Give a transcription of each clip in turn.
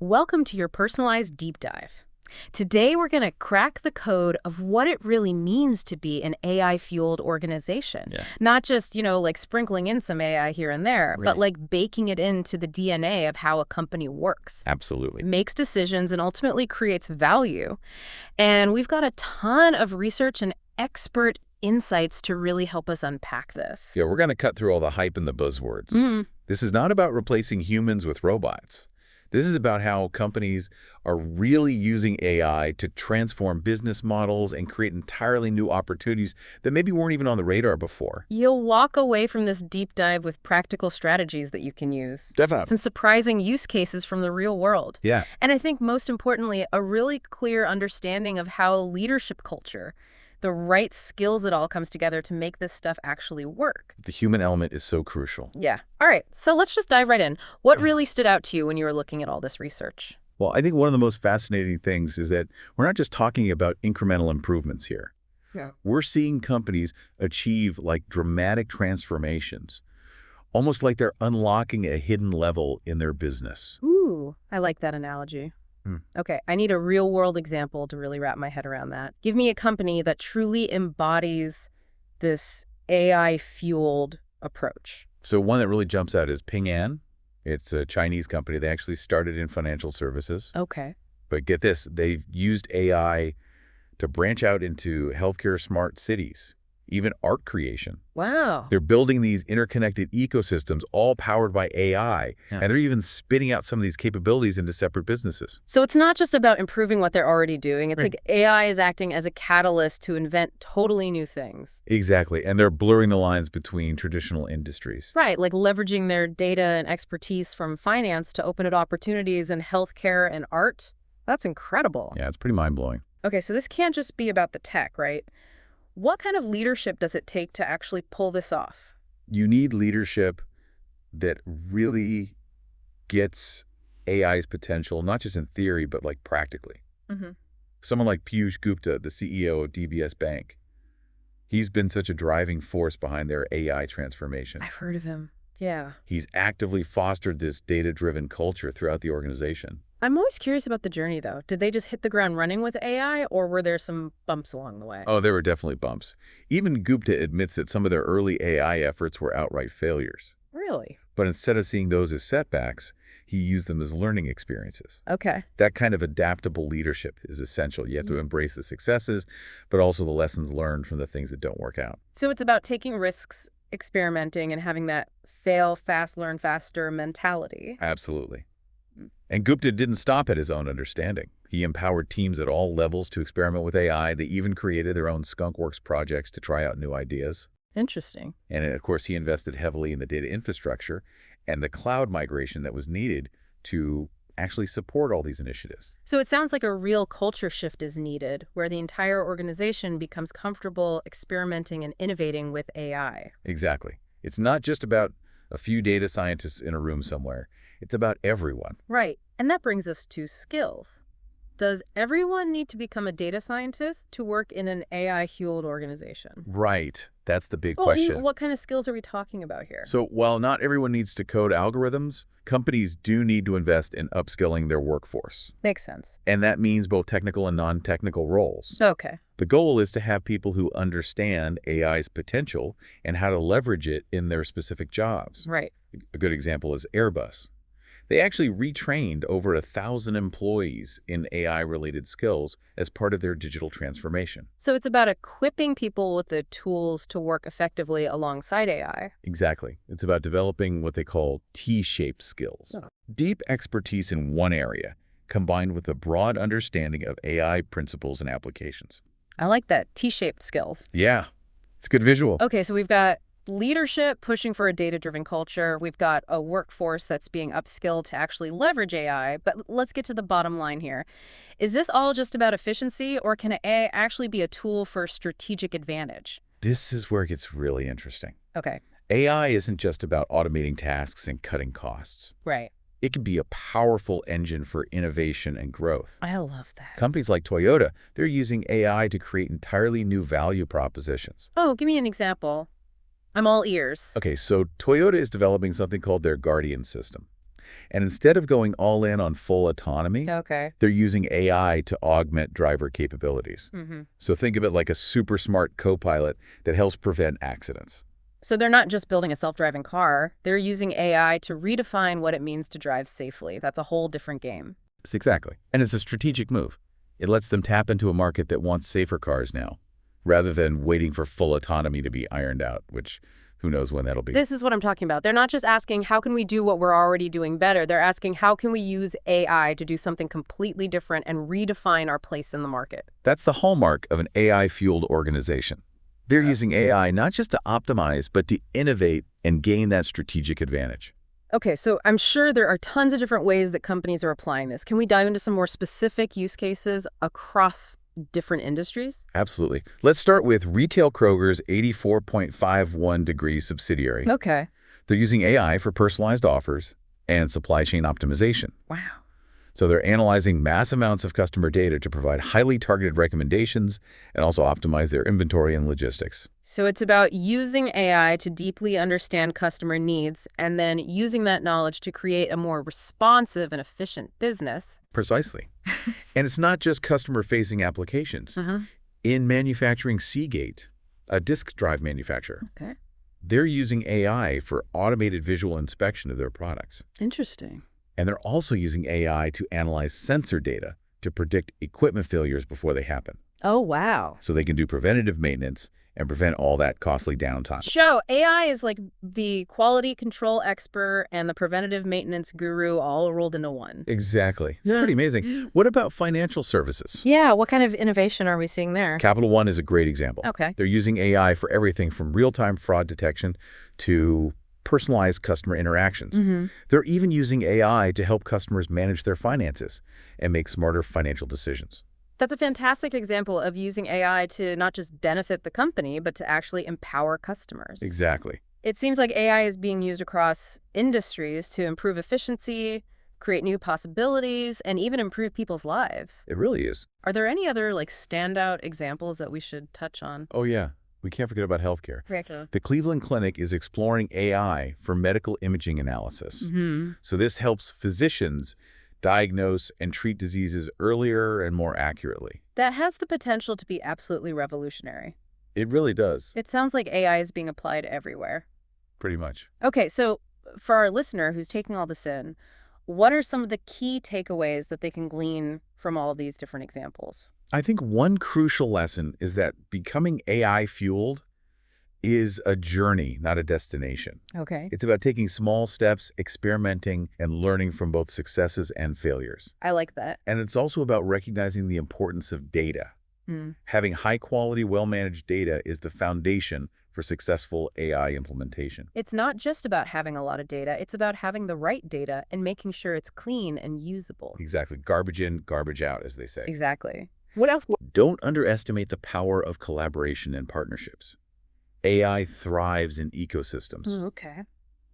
Welcome to your personalized deep dive. Today, we're going to crack the code of what it really means to be an AI-fueled organization. Yeah. Not just, like sprinkling in some AI here and there, but Right. like baking it into the DNA of how a company works, Absolutely. makes decisions, and ultimately creates value. And we've got a ton of research and expert insights to really help us unpack this. Yeah, we're going to cut through all the hype and the buzzwords. Mm. This is not about replacing humans with robots. This is about how companies are really using AI to transform business models and create entirely new opportunities that maybe weren't even on the radar before. You'll walk away from this deep dive with practical strategies that you can use. Definitely. Some surprising use cases from the real world. Yeah, And I think most importantly, a really clear understanding of how leadership culture, the right skills, it all comes together to make this stuff actually work. the human element is so crucial. Yeah. All right. So let's just dive right in. What really stood out to you when you were looking at all this research? Well, I think one of the most fascinating things is that we're not just talking about incremental improvements here. Yeah. We're seeing companies achieve like dramatic transformations, almost like they're unlocking a hidden level in their business. Ooh, I like that analogy. Hmm. Okay, I need a real-world example to really wrap my head around that. Give me a company that truly embodies this AI-fueled approach. So one that really jumps out is Ping An. It's a Chinese company. They actually started in financial services. Okay. But get this, they've used AI to branch out into healthcare smart cities, even art creation. Wow. They're building these interconnected ecosystems all powered by AI, Yeah. and they're even spitting out some of these capabilities into separate businesses. So it's not just about improving what they're already doing. It's Right. like AI is acting as a catalyst to invent totally new things. Exactly, and they're blurring the lines between traditional industries. Right, like leveraging their data and expertise from finance to open up opportunities in healthcare and art. That's incredible. Yeah, it's pretty mind-blowing. Okay, so this can't just be about the tech, right? What kind of leadership does it take to actually pull this off? You need leadership that really gets AI's potential, not just in theory, but like practically. Mm-hmm. Someone like Piyush Gupta, the CEO of DBS Bank, he's been such a driving force behind their AI transformation. I've heard of him. Yeah. He's actively fostered this data-driven culture throughout the organization. I'm always curious about the journey, though. Did they just hit the ground running with AI, or were there some bumps along the way? Oh, there were definitely bumps. Even Gupta admits that some of their early AI efforts were outright failures. Really? But instead of seeing those as setbacks, he used them as learning experiences. Okay. That kind of adaptable leadership is essential. You have to embrace the successes, but also the lessons learned from the things that don't work out. So it's about taking risks, experimenting, and having that fail fast, learn faster mentality. Absolutely. And Gupta didn't stop at his own understanding. He empowered teams at all levels to experiment with AI. They even created their own skunkworks projects to try out new ideas. Interesting. And of course, he invested heavily in the data infrastructure and the cloud migration that was needed to actually support all these initiatives. So it sounds like a real culture shift is needed, where the entire organization becomes comfortable experimenting and innovating with AI. Exactly. It's not just about a few data scientists in a room somewhere. It's about everyone. Right. And that brings us to skills. Does everyone need to become a data scientist to work in an AI-fueled organization? Right. That's the big Well, question. what kind of skills are we talking about here? So while not everyone needs to code algorithms, companies do need to invest in upskilling their workforce. Makes sense. And that means both technical and non-technical roles. Okay. The goal is to have people who understand AI's potential and how to leverage it in their specific jobs. Right. A good example is Airbus. They actually retrained over 1,000 employees in AI-related skills as part of their digital transformation. So it's about equipping people with the tools to work effectively alongside AI. Exactly. It's about developing what they call T-shaped skills. Oh. Deep expertise in one area, combined with a broad understanding of AI principles and applications. I like that. T-shaped skills. Yeah, it's a good visual. Okay, so we've got leadership pushing for a data-driven culture. We've got a workforce that's being upskilled to actually leverage AI. But let's get to the bottom line here. Is this all just about efficiency, or can AI actually be a tool for strategic advantage? This is where it gets really interesting. Okay, AI isn't just about automating tasks and cutting costs. right. It can be a powerful engine for innovation and growth. I love that. Companies like Toyota, they're using AI to create entirely new value propositions. Oh, give me an example. I'm all ears. Okay, so Toyota is developing something called their Guardian system. And instead of going all in on full autonomy, Okay. they're using AI to augment driver capabilities. So think of it like a super smart co-pilot that helps prevent accidents. So they're not just building a self-driving car, they're using AI to redefine what it means to drive safely. That's a whole different game. Yes, exactly. And it's a strategic move. It lets them tap into a market that wants safer cars now, rather than waiting for full autonomy to be ironed out, which who knows when that'll be. This is what I'm talking about. They're not just asking, how can we do what we're already doing better? They're asking, how can we use AI to do something completely different and redefine our place in the market? That's the hallmark of an AI-fueled organization. They're using AI not just to optimize, but to innovate and gain that strategic advantage. Okay, so I'm sure there are tons of different ways that companies are applying this. Can we dive into some more specific use cases across different industries? Absolutely. Let's start with Retail Kroger's 84.51 subsidiary. Okay. They're using AI for personalized offers and supply chain optimization. Wow. So they're analyzing mass amounts of customer data to provide highly targeted recommendations and also optimize their inventory and logistics. So it's about using AI to deeply understand customer needs and then using that knowledge to create a more responsive and efficient business. Precisely. And it's not just customer-facing applications. In manufacturing Seagate, a disk drive manufacturer, Okay. they're using AI for automated visual inspection of their products. Interesting. And they're also using AI to analyze sensor data to predict equipment failures before they happen, Oh, wow. so they can do preventative maintenance and prevent all that costly downtime. So AI is like the quality control expert and the preventative maintenance guru all rolled into one. Exactly. It's pretty amazing. What about financial services? Yeah, what kind of innovation are we seeing there? Capital One is a great example. Okay. They're using AI for everything from real-time fraud detection to personalized customer interactions. They're even using AI to help customers manage their finances and make smarter financial decisions. That's a fantastic example of using AI to not just benefit the company, but to actually empower customers. Exactly. It seems like AI is being used across industries to improve efficiency, create new possibilities, and even improve people's lives. It really is. Are there any other standout examples that we should touch on? Oh, yeah. We can't forget about healthcare. Right. The Cleveland Clinic is exploring AI for medical imaging analysis. So this helps physicians diagnose and treat diseases earlier and more accurately. That has the potential to be absolutely revolutionary. It really does, It sounds like AI is being applied everywhere. pretty much. Okay, so for our listener who's taking all this in, what are some of the key takeaways that they can glean from all of these different examples? I think one crucial lesson is that becoming AI-fueled is a journey, not a destination. Okay. It's about taking small steps, experimenting, and learning from both successes and failures. I like that. And it's also about recognizing the importance of data. Having high-quality, well-managed data is the foundation for successful AI implementation. It's not just about having a lot of data, it's about having the right data and making sure it's clean and usable. Exactly. Garbage in, garbage out, as they say. Exactly. What else? Don't underestimate the power of collaboration and partnerships. AI thrives in ecosystems. Okay.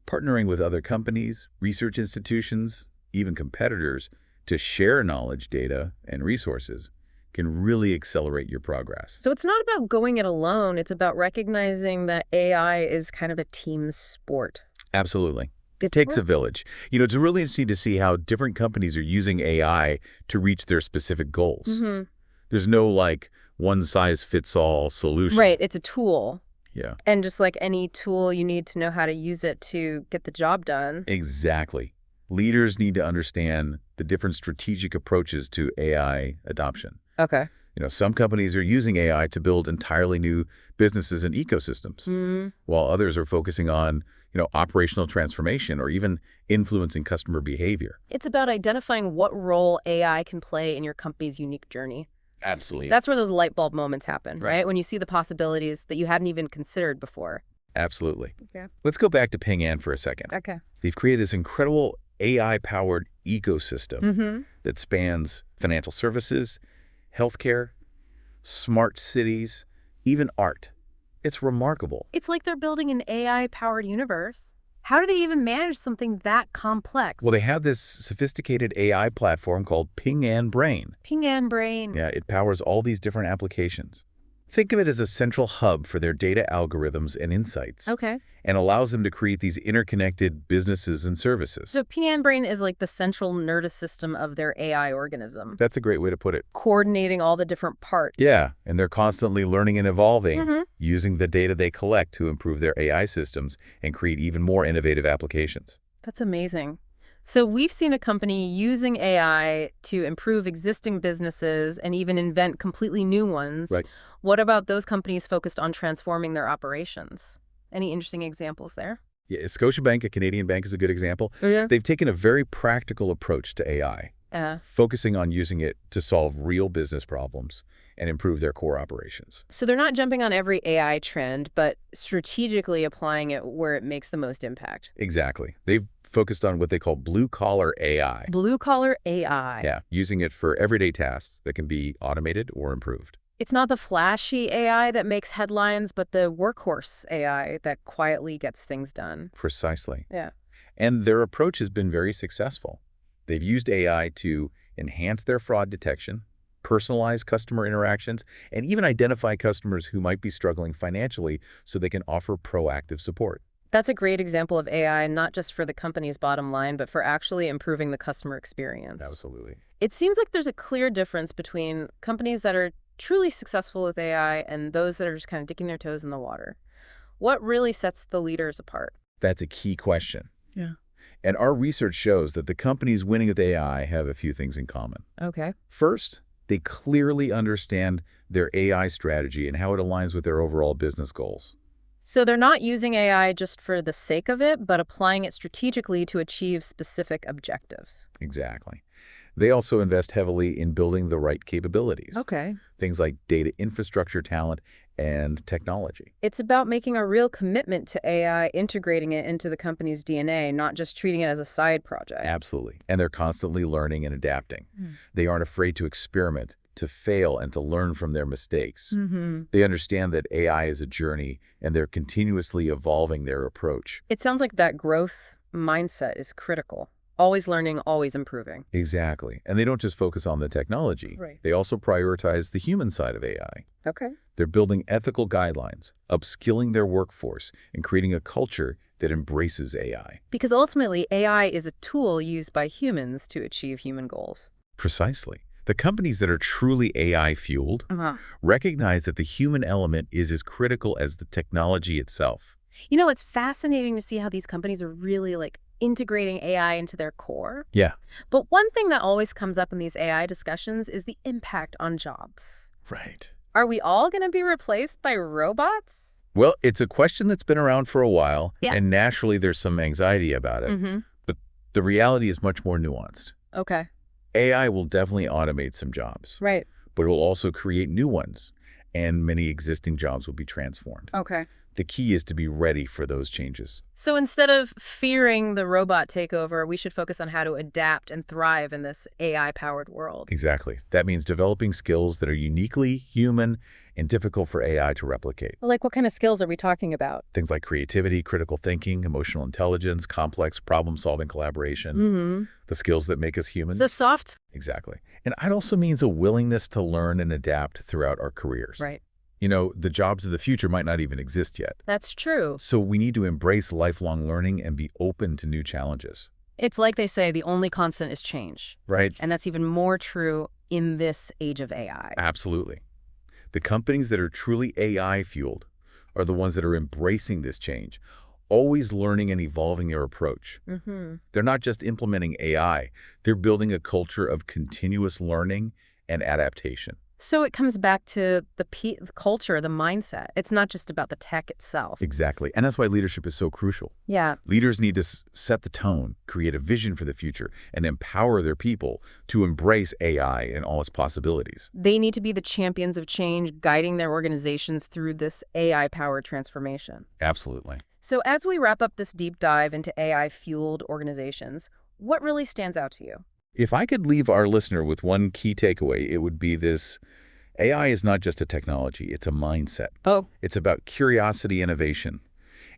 Partnering with other companies, research institutions, even competitors to share knowledge, data, and resources can really accelerate your progress. So it's not about going it alone, it's about recognizing that AI is kind of a team sport. Absolutely. It takes a village. It's really interesting to see how different companies are using AI to reach their specific goals. There's no one-size-fits-all solution. Right, it's a tool. Yeah. And just like any tool, you need to know how to use it to get the job done. Exactly. Leaders need to understand the different strategic approaches to AI adoption. Okay. Some companies are using AI to build entirely new businesses and ecosystems, while others are focusing on, operational transformation or even influencing customer behavior. It's about identifying what role AI can play in your company's unique journey. Absolutely. That's where those light bulb moments happen, right? When you see the possibilities that you hadn't even considered before. Absolutely. Okay. Let's go back to Ping An for a second. Okay. They've created this incredible AI-powered ecosystem that spans financial services, healthcare, smart cities, even art. It's remarkable. It's like they're building an AI-powered universe. How do they even manage something that complex? Well, they have this sophisticated AI platform called Ping An Brain. Ping An Brain. Yeah, it powers all these different applications. Think of it as a central hub for their data algorithms and insights, Okay. and allows them to create these interconnected businesses and services. So Pinean brain is like the central nervous system of their AI organism, That's a great way to put it. coordinating all the different parts. Yeah, and they're constantly learning and evolving, Mm-hmm. using the data they collect to improve their AI systems and create even more innovative applications. That's amazing. So we've seen a company using AI to improve existing businesses and even invent completely new ones. Right. What about those companies focused on transforming their operations? Any interesting examples there? Yeah, Scotiabank, a Canadian bank, is a good example. Oh, yeah. They've taken a very practical approach to AI, focusing on using it to solve real business problems and improve their core operations. So they're not jumping on every AI trend, but strategically applying it where it makes the most impact. Exactly. They've focused on what they call blue-collar AI. Blue-collar AI. Yeah, using it for everyday tasks that can be automated or improved. It's not the flashy AI that makes headlines, but the workhorse AI that quietly gets things done. Precisely. Yeah. And their approach has been very successful. They've used AI to enhance their fraud detection, personalize customer interactions, and even identify customers who might be struggling financially so they can offer proactive support. That's a great example of AI, not just for the company's bottom line, but for actually improving the customer experience. Absolutely. It seems like there's a clear difference between companies that are truly successful with AI and those that are just kind of dipping their toes in the water. What really sets the leaders apart? That's a key question. Yeah. And our research shows that the companies winning with AI have a few things in common. Okay. First, they clearly understand their AI strategy and how it aligns with their overall business goals. So they're not using AI just for the sake of it, but applying it strategically to achieve specific objectives. Exactly. They also invest heavily in building the right capabilities. Okay. Things like data infrastructure talent and technology. It's about making a real commitment to AI, integrating it into the company's DNA, not just treating it as a side project. Absolutely. And they're constantly learning and adapting. They aren't afraid to experiment, to fail, and to learn from their mistakes. Mm-hmm. They understand that AI is a journey, and they're continuously evolving their approach. It sounds like that growth mindset is critical. Always learning, always improving. Exactly. And they don't just focus on the technology. Right. They also prioritize the human side of AI. Okay. They're building ethical guidelines, upskilling their workforce, and creating a culture that embraces AI. Because ultimately, AI is a tool used by humans to achieve human goals. Precisely. The companies that are truly AI-fueled recognize that the human element is as critical as the technology itself. You know, it's fascinating to see how these companies are really integrating AI into their core. Yeah. But one thing that always comes up in these AI discussions is the impact on jobs. Right. Are we all going to be replaced by robots? Well, it's a question that's been around for a while, Yeah. and naturally there's some anxiety about it. Mm-hmm. But the reality is much more nuanced. Okay. AI will definitely automate some jobs, Right. but it will also create new ones, and many existing jobs will be transformed. Okay. The key is to be ready for those changes. So instead of fearing the robot takeover, we should focus on how to adapt and thrive in this AI-powered world. Exactly. That means developing skills that are uniquely human and difficult for AI to replicate. Like, what kind of skills are we talking about? Things like creativity, critical thinking, emotional intelligence, complex problem-solving collaboration, Mm-hmm. the skills that make us human. The soft. Exactly. And it also means a willingness to learn and adapt throughout our careers. Right. You know, the jobs of the future might not even exist yet. That's true. So we need to embrace lifelong learning and be open to new challenges. It's like they say, the only constant is change. Right? And that's even more true in this age of AI. Absolutely. The companies that are truly AI-fueled are the ones that are embracing this change, always learning and evolving their approach. Mm-hmm. They're not just implementing AI, they're building a culture of continuous learning and adaptation. So it comes back to the culture, the mindset. It's not just about the tech itself. Exactly. And that's why leadership is so crucial. Yeah. Leaders need to set the tone, create a vision for the future, and empower their people to embrace AI and all its possibilities. They need to be the champions of change, guiding their organizations through this AI-powered transformation. Absolutely. So as we wrap up this deep dive into AI-fueled organizations, what really stands out to you? If I could leave our listener with one key takeaway, it would be this: AI is not just a technology, it's a mindset. Oh. It's about curiosity, innovation,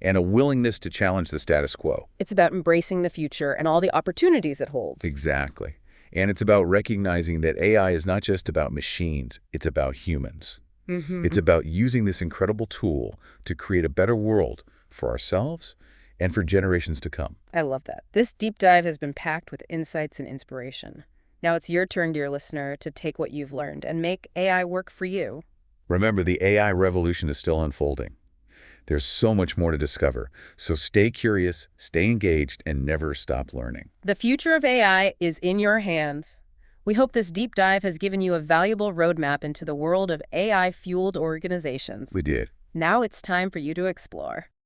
and a willingness to challenge the status quo. It's about embracing the future and all the opportunities it holds. Exactly. And it's about recognizing that AI is not just about machines, it's about humans. It's about using this incredible tool to create a better world for ourselves and for generations to come. I love that. This deep dive has been packed with insights and inspiration. Now it's your turn, dear listener, to take what you've learned and make AI work for you. Remember, the AI revolution is still unfolding. There's so much more to discover, so stay curious, stay engaged, and never stop learning. The future of AI is in your hands. We hope this deep dive has given you a valuable roadmap into the world of AI-fueled organizations. We did. Now it's time for you to explore.